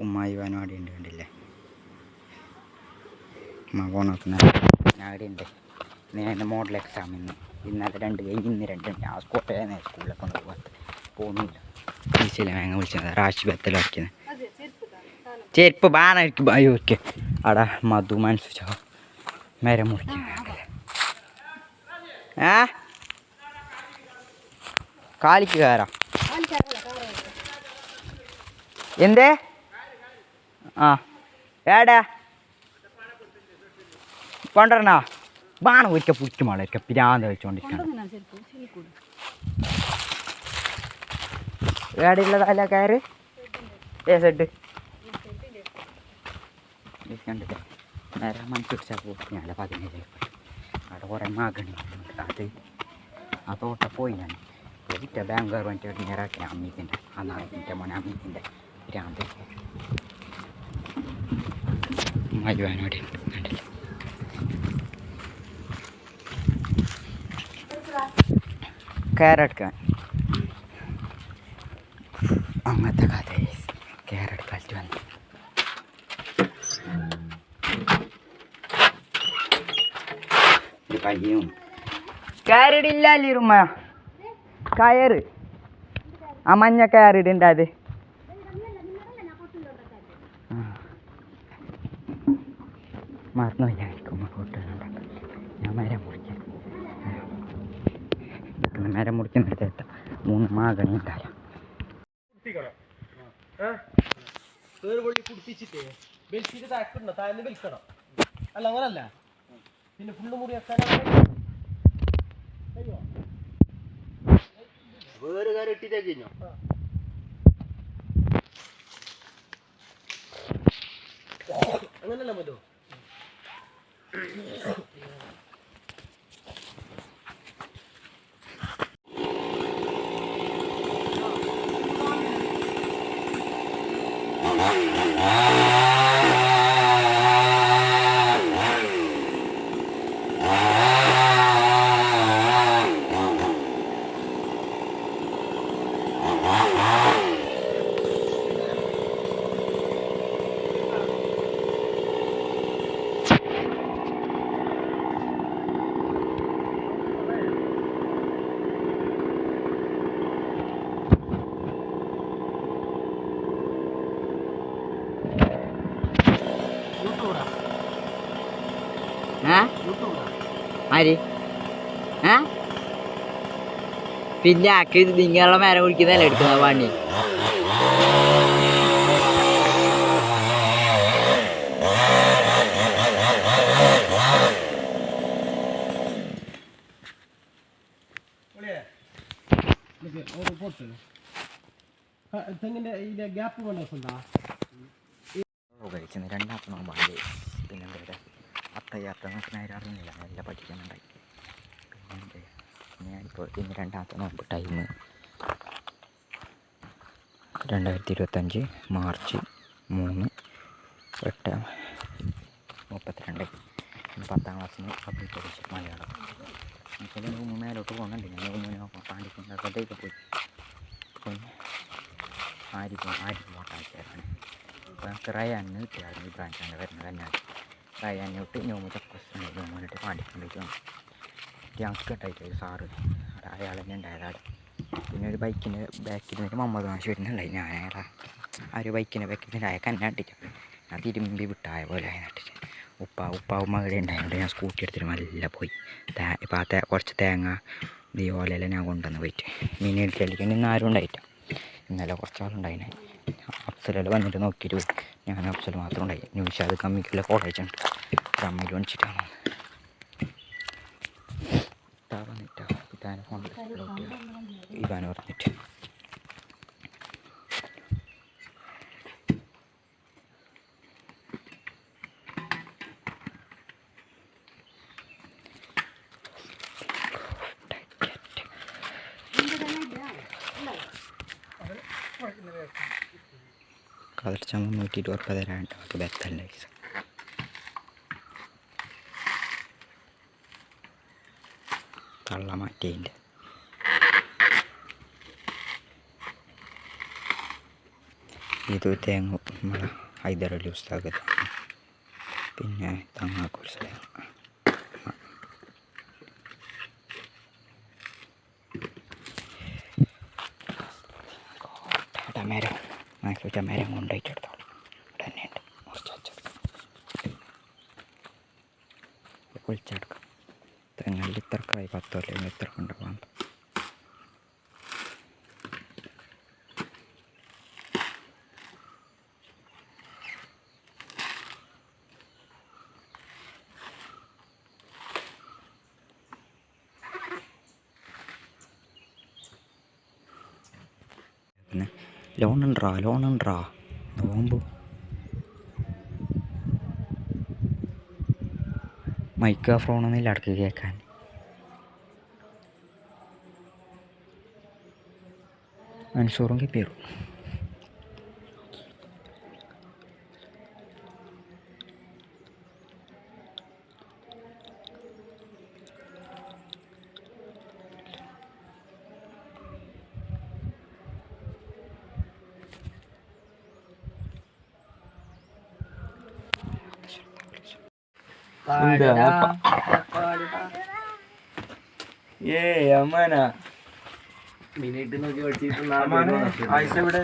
ഉമ്മായി വാനും അവിടെ ഉണ്ട് കണ്ടില്ലേ. പോണോക്കുന്ന അവിടെ ഉണ്ട്. ഇന്ന് എൻ്റെ മോഡൽ എക്സാം ഇന്നലെ 2 കഴിഞ്ഞ് ഇന്ന് 2 ഉണ്ട്. ആ കോട്ടയം സ്കൂളിലൊക്കെ ഒന്ന് പോകുന്നില്ല. വിളിച്ചില്ല വേഗം വിളിച്ചത് റാഷി ബത്തൽ വയ്ക്കുന്നത് ചെരുപ്പ് ബാനായിരിക്കും അയ്യോർക്ക് അവിടെ മധു മനസ്സിച്ചോ മരം മുറിക്കുന്നത് കാലിക്ക് കയറാം എന്തേ ഏടാ കൊണ്ടുവരണോ ബാണ ഒരിക്കൽ പിടിച്ചു മോളെ പിരാന്ത് വെച്ചോണ്ടിരിക്കണം ഏടെയുള്ളതല്ല കയറ് സെഡ് കണ്ടില്ലേ നേരെ മനസ്സ് പിടിച്ചാൽ പോയി ഞാൻ 17 അവിടെ കുറേ മാഗണി ആ തോട്ട പോയി ഞാൻ പോയിട്ട് ബാംഗ്ലൂർ വന്നിട്ട് നേരാക്കി അമ്മീത്തിൻ്റെ ആ നാട്ടിൻ്റെ മോനെ അമ്മീത്തിൻ്റെ പിരാന്ത് മരുവാനോടെ കണ്ടില്ലേ കയറെടുക്കാൻ അങ്ങനത്തെ കഥ കയറെടുക്കാറ്റ് വന്നു കയ്യും കയറിടില്ലല്ലേ ഉമ്മ കയറ് ആ മഞ്ഞ കയറിടണ്ട അത് മറന്നു ഞാനിരിക്കും ഫോട്ടോണ്ടാക്കാം ഞാൻ മരം മുറിക്കുന്നിടത്ത് 3 മാഗണി ഉണ്ടായാലും അല്ല അങ്ങനല്ല പിന്നെ ഫുള്ള് മുറി വേറെ കാര്യം ഇട്ടിട്ടേ കഴിഞ്ഞോ അങ്ങനല്ല മതോ ആര് പിന്നെ ആക്കി നിങ്ങളുടെ മരം കുടിക്കുന്നതല്ലേ എടുക്കുന്ന പണി തെങ്ങിന്റെ ഗ്യാപ്പ് കൊണ്ടുണ്ടാ കഴിച്ചത് 2 ബാല്യ പിന്നെ എന്താ അത്തയ്യാത്ര നേരെ അറിയുന്നില്ല എല്ലാം പഠിക്കുന്നുണ്ടായി പിന്നെ ഞാനിപ്പോൾ ഇന്ന് 2ാമത്തെ നോമ്പ് ടൈം 2025 മാർച്ച് 3 8:32 10ാം ക്ലാസ്സിന് പബ്ലിക് പരീക്ഷ മലയാളം എനിക്കത് മേലോട്ട് പോകുന്നുണ്ട് ഞാൻ പാണ്ടിക്കൊണ്ടൊക്കെ പോയി ആയിരിക്കും ഓട്ടാക്കിയായിരുന്നു അപ്പോൾ നമുക്ക് റയാനിന് കിട്ടിയായിരുന്നു ഈ ബ്രാഞ്ചാണ് വരുന്നത് തന്നെ റയാനെ വിട്ട് നോമ്പ് ചക്കോസ് നോമ്പിട്ട് പാണ്ടിക്കൊണ്ടേക്ക് വന്നു ഞങ്ങൾക്ക് കേട്ടായിട്ട് സാറ് അയാൾ തന്നെ ഉണ്ടായതാണ് പിന്നെ ഒരു ബൈക്കിന് ബാക്കിൽ നിന്നിട്ട് മുഹമ്മദ് മാഷ് വരുന്നുണ്ടായി ഞാൻ അയാളെ ആ ഒരു ബൈക്കിൻ്റെ ബാക്കിൽ നിന്ന് അയാൾക്ക് എന്നെ അട്ടിച്ചു ഞാൻ തിരുമ്പി വിട്ടായ പോലെ നട്ടിട്ട് ഉപ്പാവും മകളെ ഉണ്ടായതുകൊണ്ട് ഞാൻ സ്കൂട്ടി എടുത്തിട്ട് നല്ല പോയി ഇപ്പോൾ കുറച്ച് തേങ്ങ ഈ ഓലയിലെ ഞാൻ കൊണ്ടുവന്ന് പോയിട്ട് മീൻ എടുത്തടിക്കാൻ ഇന്ന് ആരും ഉണ്ടായിട്ട ഇന്നലെ കുറച്ചാളുണ്ടായിനെ അഫ്സൽ വന്നിട്ട് നോക്കിയിട്ട് പോയി ഞാൻ അഫ്സൽ മാത്രം ഉണ്ടായി നിമിഷാദ് കമ്മിക്കുള്ള കോളേജ് ഉണ്ട് അമ്മയിൽ വണിച്ചിട്ടാണ് വന്നിട്ടാ ഇതാനെ ഫോണിൽ ഇവാൻ പറഞ്ഞിട്ട് കളർച്ച 320 തരാണ്ട് നമുക്ക് ബെത്തല്ല തള്ള മാറ്റിയില്ല ഇത് തേങ്ങ നമ്മളെ ഹൈദരലി ഉസ്താദ്, പിന്നെ തങ്ങാക്കൂർ സ്ഥലം മരം മാക്സിച്ച മരം കൊണ്ടുപോയിട്ടെടുത്തോളൂ. ഇവിടെ തന്നെയുണ്ട്, മുറിച്ച് വെച്ചെടുക്കാം, പൊളിച്ചെടുക്കാം. തെങ്ങയിൽ ഇത്രക്കായി 10 അല്ലെങ്കിൽ ഇത്ര കൊണ്ടുപോകാൻ. പിന്നെ ലോണുണ്ടാ നോമ്പ് മൈക്രോഫോണൊന്നുമില്ല അടുക്ക് കേൾക്കാൻ. മൻസൂറും കിപ്പിയറും അമ്മാനാ മിനിറ്റ് നോക്കി പഠിച്ചിട്ട് ആയിഷ ഇവിടെ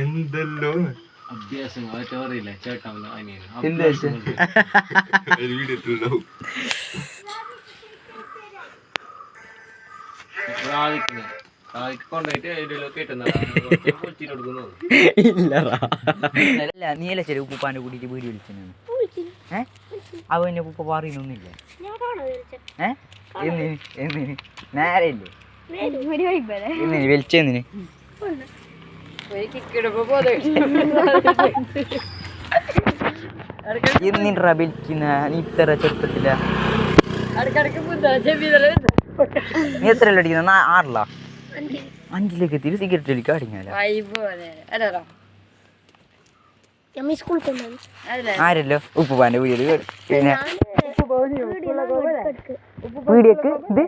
എന്തല്ലോ അഭ്യാസം അറിയില്ല ചേട്ടാ ഇല്ല നീല ചെറിയ ഉപ്പാൻ്റെ കൂടിയിട്ട് വീഡിയോ വിളിച്ചു. അവൻ്റെ ഉപ്പ പറയുന്നൊന്നുമില്ല. എന്തിന് നേരെ ഇല്ലേ എന്തിന് വലിച്ചെന്തിന് എന്നിട്ടാ വിളിക്കുന്ന നീ ഇത്ര ചെറുപ്പത്തില്ല. നീ എത്രയല്ല അടിക്കുന്ന? 6 5 എത്തി സിഗരറ്റ് വലിക്കാൻ അടിഞ്ഞാലോ ആരല്ലോ ഉപ്പുപാൻ്റെ വീട്. പിന്നെ വീടിയൊക്കെ ഇത്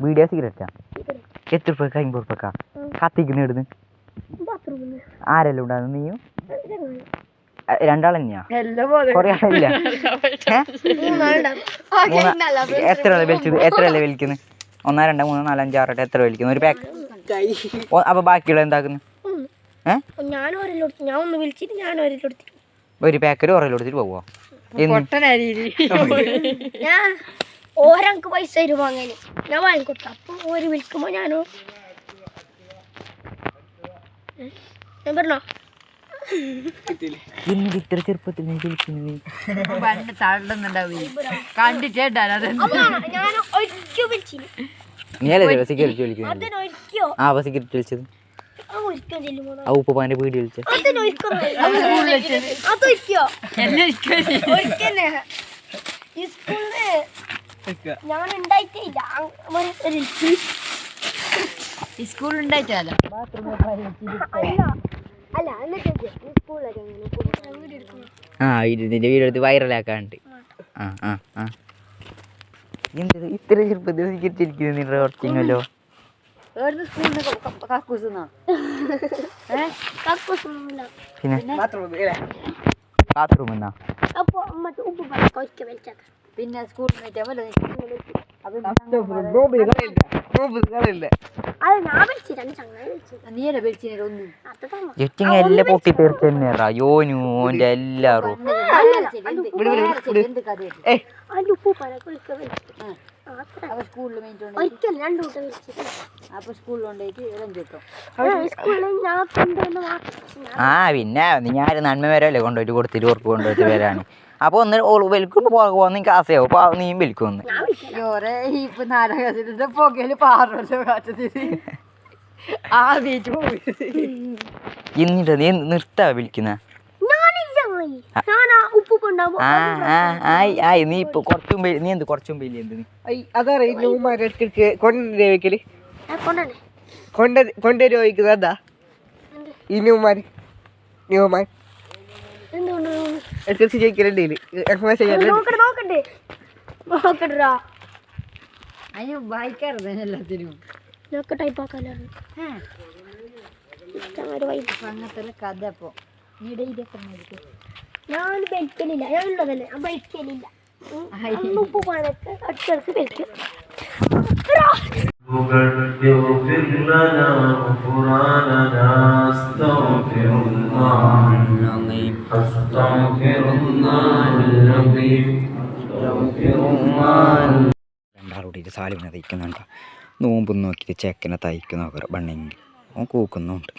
വീഡിയോ സിഗരറ്റാ എത്ര രൂപ 50 രൂപക്കാ കത്തിക്കുന്ന ഇടുന്ന് ആരെല്ലാം ഉണ്ടാകുന്നു? നീയും 2 തന്നെയാ? കൊറേ ആളില്ല. എത്ര വലിച്ചത്? എത്രയല്ലേ വലിക്കുന്നത്? 1 2 3 4 5 6 8 എത്ര വലിക്കുന്നു ഒരു പാക്ക്? അപ്പൊ ബാക്കിയുള്ള എന്താക്കുന്നു? ഒരു പാക്കറ്റ് ഓരോ എടുത്തിട്ട് പോവോ? ഓരോ പൈസ തരും അങ്ങനെ ഞാൻ വാങ്ങിക്കൊടുത്തു. അപ്പൊ ഒരു വിൽക്കുമ്പോ ഞാനോ ഞാൻ പറഞ്ഞോ ഇത്ര ചെറുപ്പത്തിൽ നീ വിളിക്കുന്നത് നീയല്ലേ സിഗരറ്റ് വലിക്കുന്നത്? ആ സിഗരറ്റ് വലിച്ചത് ആ ഉപ്പുപ്പാന്റെ വീട് വിളിച്ചത് സ്കൂളുണ്ടായിട്ടില്ല. ആ ഇതിന്റെ വീടെടുത്ത് വൈറലാക്കാണ്ട്. എന്തത് ഇത്ര ചെറുപ്പത്തിൽ സിഗരറ്റ് വലിക്കുന്നത് നിങ്ങളുടെ കുറച്ചിങ്ങല്ലോ? പിന്നെ ബാത്റൂം എന്നാ പിന്നെ സ്കൂളിൽ എല്ലാം പൊട്ടി തീർച്ച തന്നെയാ യോനു ഓൻ്റെ എല്ലാരും. ആ പിന്നെ ഞാൻ നന്മ വരല്ലേ കൊണ്ടുപോയിട്ട് കൊടുത്തിട്ട് ഉറപ്പ് കൊണ്ടുപോയിട്ട് വരാണ്. അപ്പൊ ഒന്ന് വലിക്കുമ്പോ പോകുന്ന എനിക്ക് ആശയാവും. അപ്പൊ നീയും വലിക്കുമെന്ന് എന്നിട്ട് നീ നിർത്താ വിളിക്കുന്ന? നീ ഇപ്പൊ കുറച്ചും നീ എന്ത് കുറച്ചും പേര് എന്ത് കൊണ്ടുവരുമായിരിക്കുന്നത് അതാ ഈ ന്യൂമാർ എന്തുകൊണ്ട് എക്സസൈസ് ചെയ്യിക്കലുണ്ട് എക്സസൈസ് ചെയ്യാൻ നോക്കട്ടാ അതിന് വായിക്കാറുണ്ട് എല്ലാത്തിനും നോക്ക ടൈപ്പ് ആക്കാലോ അങ്ങനത്തെ കഥ അപ്പോൾ നീടെ ഇതൊക്കെ ഞാൻ ബെൽക്കലില്ല ഞാൻ ഉള്ളതല്ലേ ഞാൻ ബെൽക്കലില്ല ഉപ്പ് പഴക്ക് അടുത്തടുത്ത് ബെൽക്കും اغفر لنا غفراننا استغفر الله العظيم استغفر الله العظيم استغفر الله. രണ്ടാളോടിയിട്ട് സാലിമിനെ തയ്ക്കുന്നുണ്ട്. നോമ്പ് നോക്കിയിട്ട് ചെക്കനെ തയ്ക്കുന്ന ബണ്ണെങ്കിൽ ഓൻ കൂക്കുന്നുണ്ട്.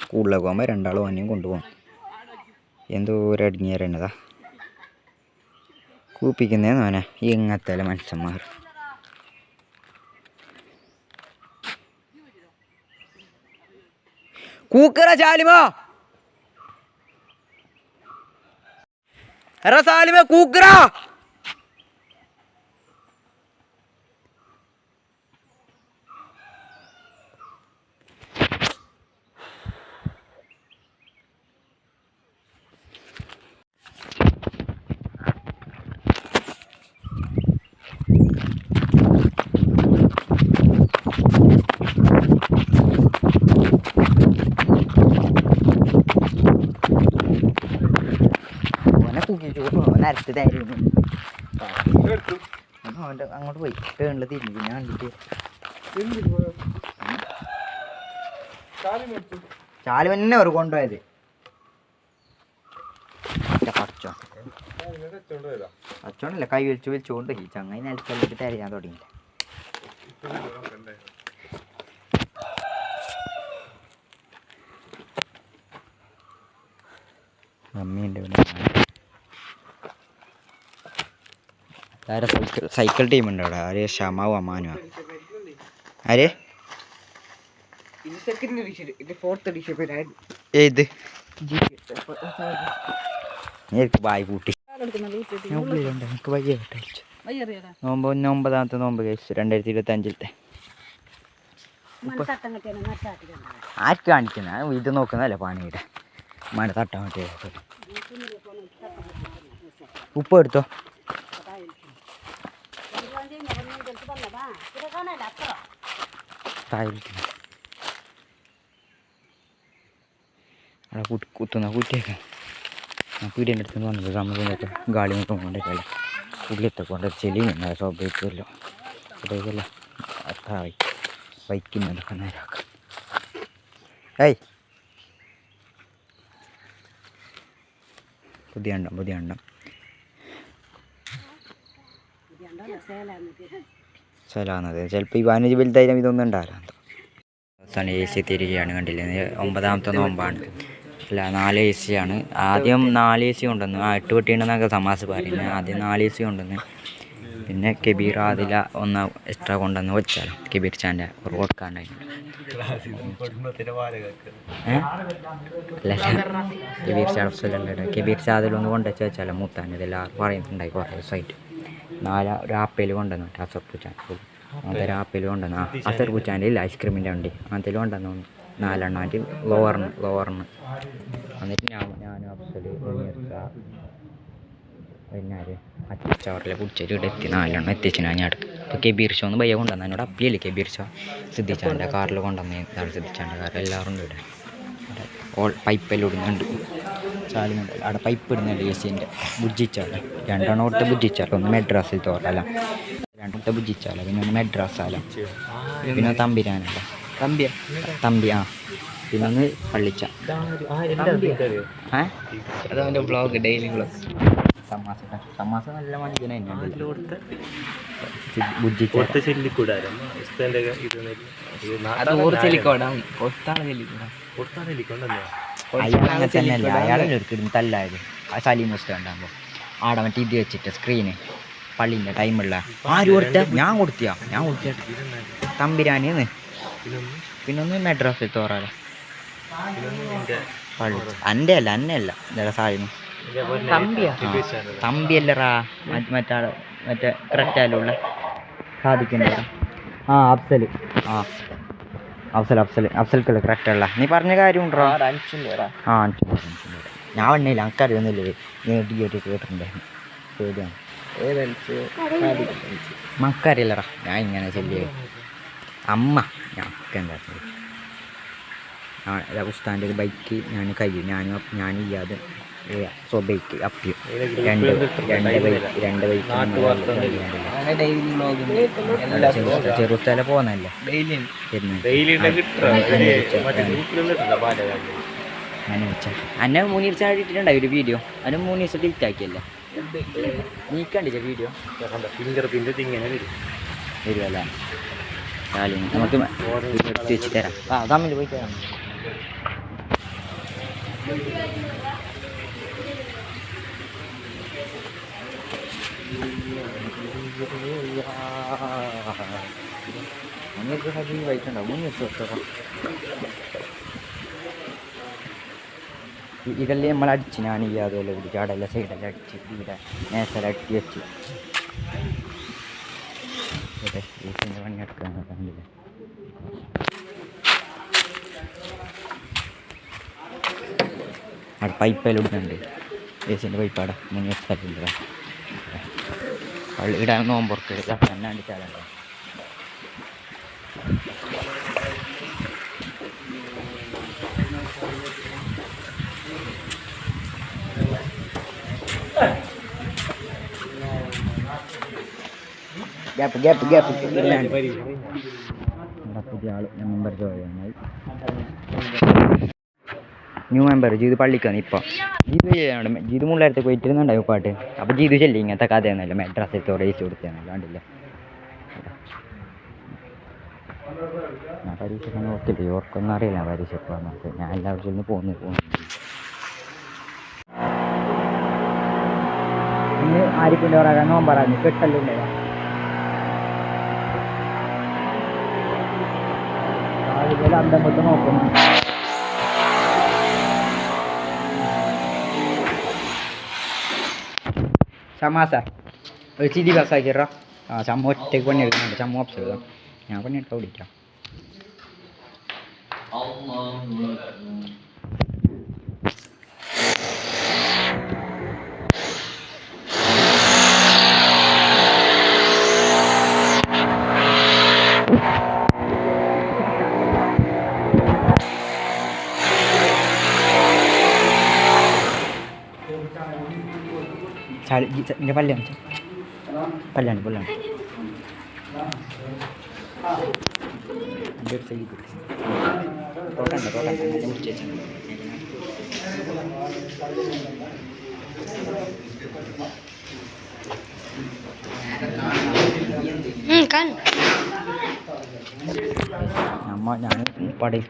സ്കൂളിലേക്ക് പോകുമ്പോൾ രണ്ടാളും ഓനെയും കൊണ്ടുപോകും. എന്തോ ഒരു അടിഞ്ഞേറേണ്ടതാ കൂപ്പിക്കുന്നേന്ന് ഓനെ ഇങ്ങനത്തെ മനുഷ്യന്മാർ. കൂക്കറ സാലിമോ എറ സാലിമ കൂക്കറ. നരത്ത് തരുന്നു അവൻ്റെ അങ്ങോട്ട് പോയി ടേണിൽ തിരിഞ്ഞു. ഞാൻ കണ്ടിട്ട് ചാലി തന്നെ അവർ കൊണ്ടുപോയത്. പച്ചോ പച്ചോണ്ടല്ല കൈ വലിച്ചുകൊണ്ട് ചങ്ങായി നിലത്തല്ലിട്ട് തരയാൻ തുടങ്ങി. മമ്മീൻ്റെ ആരെ സൈക്കിൾ ടീമുണ്ട് അവിടെ. ആര് ഷമാവും അമ്മാനുവാ. ആര് ഏത് എനിക്ക് ബായ് കൂട്ടി എനിക്ക് വയ്യായിട്ട് നോമ്പ് 9ാമത്തെ നോമ്പ് കഴിച്ചു 2025. ആർക്ക് കാണിക്കുന്ന ഇത് നോക്കുന്നതല്ലേ പാണിയുടെ മഴ തട്ടാൻ പറ്റിയ ഉപ്പ് എടുത്തോ. അവിടെ കുത്തുന്ന കുറ്റിയൊക്കെ പീടിയൻ്റെ അടുത്ത് വന്നത് സമയത്ത് ഗാളി നോക്കാൻ കൊണ്ടേക്കല്ല പുള്ളിയത്തെ കൊണ്ട് ചെളിയുണ്ട് സ്വാഭാവികമല്ലോ അതേക്കല്ല അത്തായി ബൈക്കിന്നതൊക്കെ നേരാക്കാം. ഏയ് പുതിയ എണ്ണം സ്ഥലമാണത്. ചിലപ്പോൾ ഈ 15 വലുതായാലും ഇതൊന്നും ഉണ്ടാവില്ല. അവസാനം AC തിരികെയാണ് കണ്ടില്ലേ. 9ാമത്തെ നോമ്പാണ്. അല്ല 4 AC ആണ്. ആദ്യം 4 AC കൊണ്ടുവന്നു. 8 പെട്ടിയുണ്ടെന്നൊക്കെ തമാശ പറയുന്നത്. ആദ്യം 4 AC കൊണ്ടുവന്ന് പിന്നെ കബീർ ആദില ഒന്ന് എക്സ്ട്രാ കൊണ്ടുവന്ന് വെച്ചാലോ. കബീർ ചാൻ്റെ ഒരു കൊടുക്കാണ്ടായിരുന്നു. കബീർ ചാടല്ലേ കബീർ ചാതിലൊന്ന് കൊണ്ടുവച്ച് വെച്ചാലോ മൂത്താൻ ഇതെല്ലാവരും പറയുന്നുണ്ടായി കുറേ ദിവസമായിട്ട്. ഒരു ആപ്പയിൽ കൊണ്ടുവന്നു അസർ പൂച്ചാൻ അങ്ങനത്തെ ഒരു ആപ്പയിൽ കൊണ്ടുവന്നു. അസർ പൂച്ചാൻ്റെ ഇല്ല ഐസ്ക്രീമിൻ്റെ വണ്ടി അങ്ങനത്തെ കൊണ്ടുവന്നു 4 എണ്ണമായിട്ട് ലോവറിന് എന്നിട്ട് ഞാനും അഫ്സൽ പിന്നെ അച്ചാറിലെ കുടിച്ചിട്ട് ഇവിടെ എത്തി 4 എണ്ണം എത്തിച്ചു. ഞാൻ അടുക്ക് ഇപ്പോൾ കബീർ ഷോ ഒന്ന് ബയ്യ കൊണ്ടുവന്നു. എന്നോട് അപ്പിയല്ലേ കബീർ ഷോ സിദ്ധിച്ചാൻ്റെ കാറിൽ കൊണ്ടുവന്ന് ഇതാണ് സിദ്ധിച്ചാൻ്റെ കാർ. എല്ലാവരും ഉണ്ട് ഇവിടെ. പൈപ്പെല്ലാം ഇടുന്നുണ്ട്. ചാലുന്നുണ്ട് അവിടെ പൈപ്പ് ഇടുന്നുണ്ട്. AC-ൻ്റെ ബുജ്ജിച്ചാല 2 എണ്ണം കൊടുത്ത് ബുജ്ജിച്ചാല. ഒന്ന് മെഡ്രാസിൽ തോറല 2 ബുജ്ജിച്ചാല പിന്നെ ഒന്ന് മെഡ്രാസാല പിന്നെ തമ്പിരാനല്ല തമ്പി പിന്നെ ഒന്ന് പള്ളിച്ച അതവൻ്റെ ബ്ലോഗ് ഡെയിലി ബ്ലോഗ് തമാസ നല്ല മനുഷ്യനെ അയാളങ്ങനെ തന്നെയല്ല. അയാളെ എടുത്തിരുന്നു തല്ലായത് സലീം മുസ്ത ഉണ്ടാകുമ്പോൾ ആടെ മറ്റേ ഇത് വെച്ചിട്ട് സ്ക്രീന് പള്ളീൻ്റെ ടൈമുള്ള ആര് കൊടുത്ത ഞാൻ കൊടുത്തിയ തമ്പിരാനിന്ന് പിന്നൊന്ന് മെഡ്രാസിൽ തോറാലോ പള്ളി എൻ്റെ അല്ല എന്നെയല്ല ഇതല്ല സാലിമ് തമ്പിയല്ലറാ മറ്റേ ക്രെറ്റാലുള്ള സാധിക്കണ്ട അഫ്സൽ അഫ്സൽക്കല്ലേ കറക്റ്റ് അല്ല നീ പറഞ്ഞ കാര്യം ഉണ്ടോ? ആ ഞാൻ വണ്ണില്ല എനിക്കറിയൊന്നുമില്ലേ നീ ഡി കേട്ടിട്ടുണ്ടായിരുന്നു പേടിയാണ് മക്കറിയില്ലടാ ഞാൻ ഇങ്ങനെ ചെല്ലിയ അമ്മ ഞങ്ങൾക്ക് എന്താ ഉസ്താൻ്റെ ഒരു ബൈക്ക് ഞാൻ കഴിയും ഞാൻ ഇല്ലാതെ ബൈക്ക് അപ്പി രണ്ട് ബൈക്ക് ചെറുസ്ഥല പോകുന്നല്ലേ അങ്ങനെ വെച്ചാൽ അന്നെ മൂന്ന് ദിവസം ഇട്ടിട്ടുണ്ടായി ഒരു വീഡിയോ അതിന് 3 ദിവസം ഡിലീറ്റ് ആക്കിയല്ലേ നീ കണ്ടില്ലേ വീഡിയോ ഫിംഗർ പ്രിന്റ് ഇങ്ങനെ വരുമല്ലേ നമുക്ക് വെച്ച് തരാം തമ്മിൽ പോയി തരാം വൈറ്റുണ്ടോ 3 ദിവസം ഇതെല്ലാം നമ്മൾ അടിച്ച് ഞാൻ ഈ അതുപോലെ പിടിച്ച് അവിടെ എല്ലാം സൈഡെല്ലാം അടിച്ച് ഇവിടെ നേസെല്ലാം അട്ടി വെച്ച് വീട്ടിൻ്റെ പണിയെടുക്കാൻ കണ്ടില്ല അവിടെ പൈപ്പെല്ലാം ഇടുന്നുണ്ട് ഏസിൻ്റെ പൈപ്പ് അവിടെ 3 ദിവസത്തില്ല ഇടാൻ നോമ്പുറത്ത് തന്നെ അടിച്ചാലുണ്ടോ ഗ്യാപ്പ് പുതിയ ആൾ മെമ്പർ ജോയിനായി ന്യൂ മെമ്പർ ജീത് പള്ളിക്കാണ് ഇപ്പം ജീത് മുള്ളേരത്ത് പോയിട്ടിരുന്നുണ്ടാവും പാട്ട് അപ്പോൾ ജീത് ചെല്ലി ഇങ്ങനത്തെ കഥയൊന്നുമല്ല മെഡ്രാസിലത്തെ റേസ് കൊടുത്തതാണ് അല്ലാണ്ടില്ല ഞാൻ പരീക്ഷയ്ക്ക് നോക്കില്ല ഇവർക്കൊന്നും അറിയില്ല പരീക്ഷയ്ക്ക് വന്നിട്ട് ഞാൻ എല്ലാവരും പോകുന്നു ഇന്ന് ആരിപ്പിൻ്റെ പറയാൻ നോമ്പറാഞ്ഞു കെട്ടല്ലുണ്ടോ രാവിലെ അന്തം കൊണ്ട് നോക്കുന്നു ചമാസ ഒരു ചിരി ബസ്സാക്കിറ ചമ്മ ഒറ്റയ്ക്ക് പണിയെടുക്കുന്നുണ്ട് ചമ്മ ഓപ്ഷൻ എടുക്കാം ഞാൻ പണിയെടുക്കാൻ വിളിക്കാം ini palihan hampir segitu rokan kan nama ഞാൻ പടയിൽ